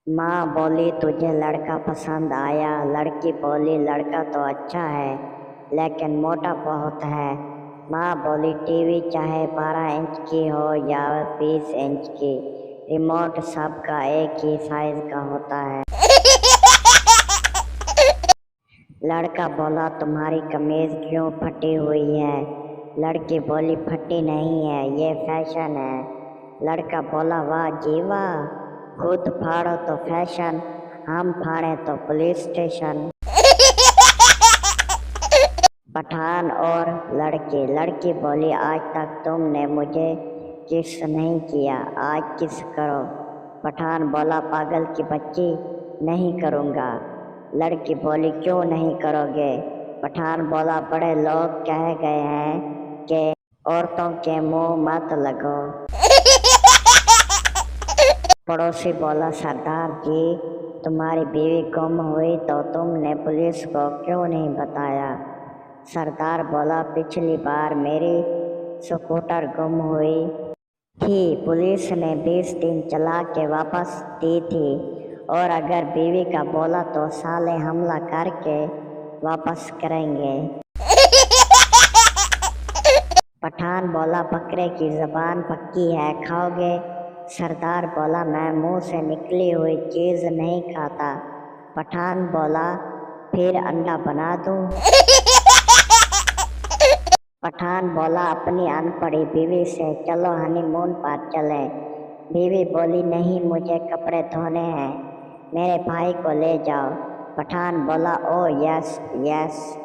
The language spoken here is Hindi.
माँ बोली तुझे लड़का पसंद आया। लड़की बोली लड़का तो अच्छा है लेकिन मोटा बहुत है। माँ बोली टीवी चाहे 12 इंच की हो या 20 इंच की, रिमोट सबका एक ही साइज का होता है। लड़का बोला तुम्हारी कमीज क्यों फटी हुई है? लड़की बोली फटी नहीं है, ये फैशन है। लड़का बोला वाह जी वाह, खुद फाड़ो तो फैशन, हम फाड़े तो पुलिस स्टेशन। पठान और लड़की बोली आज तक तुमने मुझे किस नहीं किया, आज किस करो। पठान बोला पागल की बच्ची, नहीं करूँगा। लड़की बोली क्यों नहीं करोगे? पठान बोला बड़े लोग कह गए हैं कि औरतों के मुंह मत लगो। पड़ोसी बोला सरदार जी, तुम्हारी बीवी गुम हुई तो तुमने पुलिस को क्यों नहीं बताया? सरदार बोला पिछली बार मेरी स्कूटर गुम हुई थी, पुलिस ने 20 दिन चला के वापस दी थी, और अगर बीवी का बोला तो साले हमला करके वापस करेंगे। पठान बोला बकरे की जबान पक्की है, खाओगे? सरदार बोला मैं मुंह से निकली हुई चीज नहीं खाता। पठान बोला फिर अंडा बना दूं? पठान बोला अपनी अनपढ़ी बीवी से चलो हनीमून पर चले। बीवी बोली नहीं मुझे कपड़े धोने हैं, मेरे भाई को ले जाओ। पठान बोला ओ यस यस।